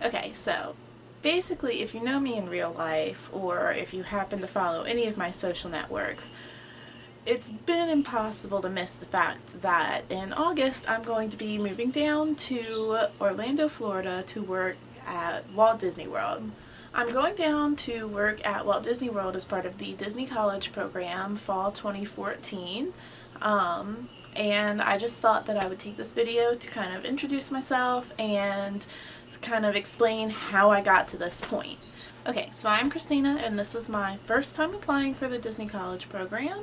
Okay, so basically, if you know me in real life, or if you happen to follow any of my social networks, it's been impossible to miss the fact that in August I'm going to be moving down to Orlando, Florida to work at Walt Disney World. I'm going down to work at Walt Disney World as part of the Disney College Program Fall 2014. And I just thought that I would take this video to kind of introduce myself and kind of explain how I got to this point. Okay, so I'm Christina, and this was my first time applying for the Disney College Program,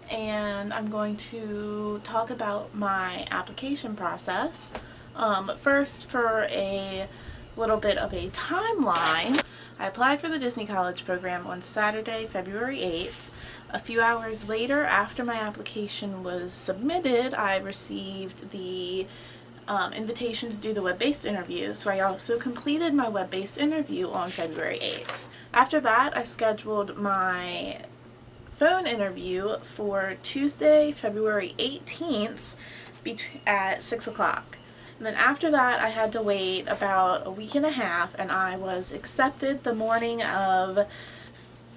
and I'm going to talk about my application process. First, for a little bit of a timeline, I applied for the Disney College Program on Saturday, February 8th. A few hours later, after my application was submitted, I received the invitation to do the web-based interview, so I also completed my web-based interview on February 8th. After that, I scheduled my phone interview for Tuesday, February 18th at 6 o'clock. And then after that, I had to wait about a week and a half, and I was accepted the morning of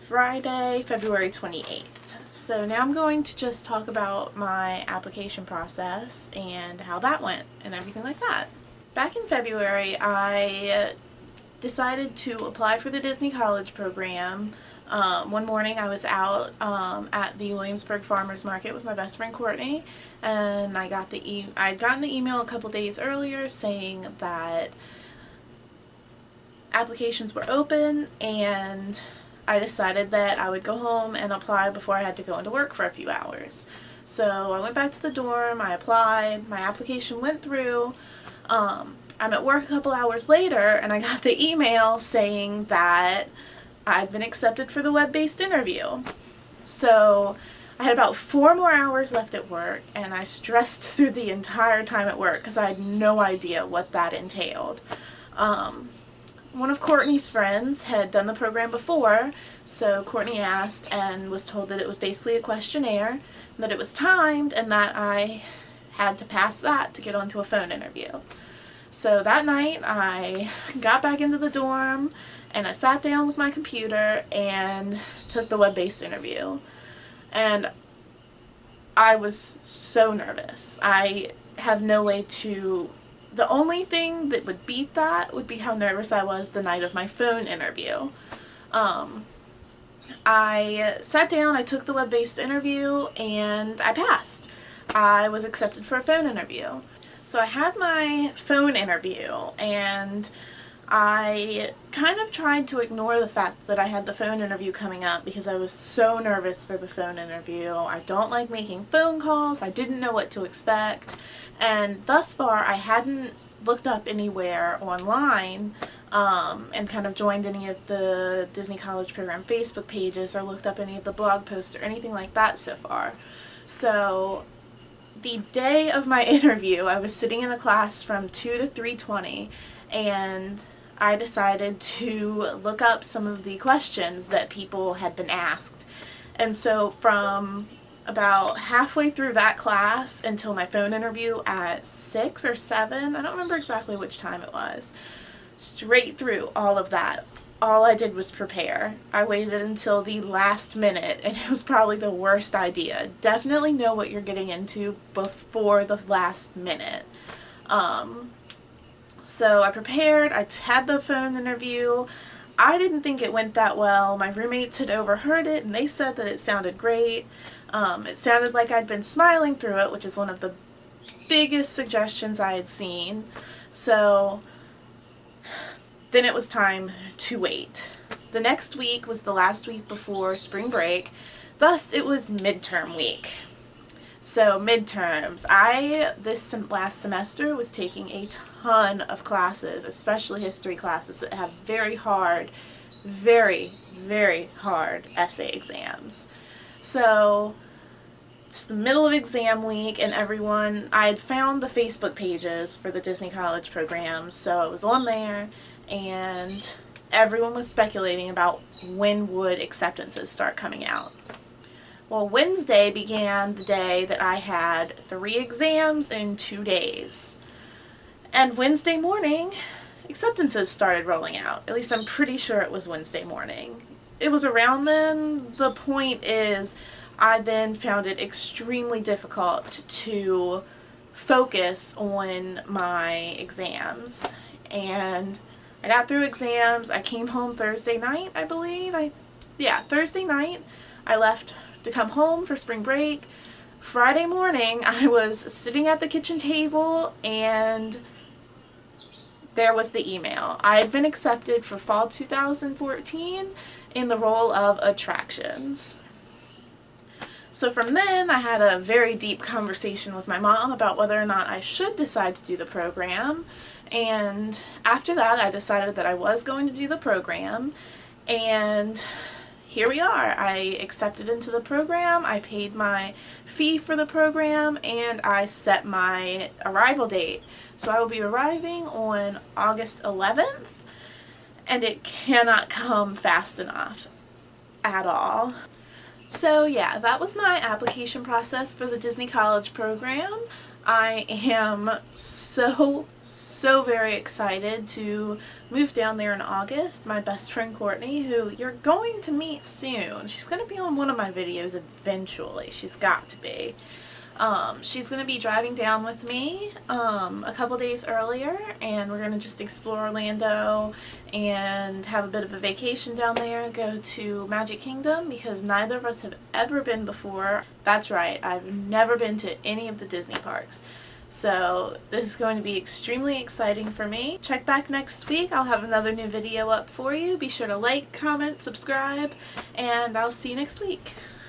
Friday, February 28th. So now I'm going to just talk about my application process and how that went and everything like that. Back in February, I decided to apply for the Disney College Program. One morning I was out at the Williamsburg Farmers Market with my best friend Courtney, and I'd gotten the email a couple days earlier saying that applications were open, and I decided that I would go home and apply before I had to go into work for a few hours. So I went back to the dorm, I applied, my application went through. I'm at work a couple hours later, and I got the email saying that I'd been accepted for the web-based interview. So I had about 4 more hours left at work, and I stressed through the entire time at work because I had no idea what that entailed. One of Courtney's friends had done the program before, so Courtney asked and was told that it was basically a questionnaire, that it was timed, and that I had to pass that to get onto a phone interview. So that night I got back into the dorm and I sat down with my computer and took the web-based interview. And I was so nervous. I have no way to... The only thing that would beat that would be how nervous I was the night of my phone interview. I sat down, I took the web-based interview, and I passed. I was accepted for a phone interview. So I had my phone interview, and I kind of tried to ignore the fact that I had the phone interview coming up because I was so nervous for the phone interview. I don't like making phone calls. I didn't know what to expect. And thus far, I hadn't looked up anywhere online and kind of joined any of the Disney College Program Facebook pages or looked up any of the blog posts or anything like that so far. So the day of my interview, I was sitting in a class from 2 to 3:20, and I decided to look up some of the questions that people had been asked. And so from about halfway through that class until my phone interview at 6 or 7, I don't remember exactly which time it was, straight through all of that, all I did was prepare. I waited until the last minute, and it was probably the worst idea. Definitely know what you're getting into before the last minute. So I prepared, I had the phone interview. I didn't think it went that well. My roommates had overheard it, and they said that it sounded great. It sounded like I'd been smiling through it, which is one of the biggest suggestions I had seen. So then it was time to wait. The next week was the last week before spring break, thus it was midterm week. So midterms, this last semester was taking a ton of classes, especially history classes that have very hard, very, very hard essay exams. So it's the middle of exam week, and I had found the Facebook pages for the Disney College Program, so I was on there, and everyone was speculating about when would acceptances start coming out. Well, Wednesday began the day that I had 3 exams in 2 days. And Wednesday morning, acceptances started rolling out. At least I'm pretty sure it was Wednesday morning. It was around then. The point is, I then found it extremely difficult to focus on my exams. And I got through exams. I came home Thursday night, I believe. Thursday night. I left to come home for spring break. Friday morning, I was sitting at the kitchen table and there was the email. I had been accepted for fall 2014 in the role of attractions. So from then, I had a very deep conversation with my mom about whether or not I should decide to do the program. And after that, I decided that I was going to do the program. And here we are. I accepted into the program, I paid my fee for the program, and I set my arrival date. So I will be arriving on August 11th, and it cannot come fast enough at all. So yeah, that was my application process for the Disney College program. I am so very excited to move down there in August. My best friend Courtney, who you're going to meet soon, she's going to be on one of my videos eventually. She's got to be. She's going to be driving down with me a couple days earlier, and we're going to just explore Orlando and have a bit of a vacation down there, go to Magic Kingdom, because neither of us have ever been before. That's right, I've never been to any of the Disney parks. So this is going to be extremely exciting for me. Check back next week. I'll have another new video up for you. Be sure to like, comment, subscribe, and I'll see you next week.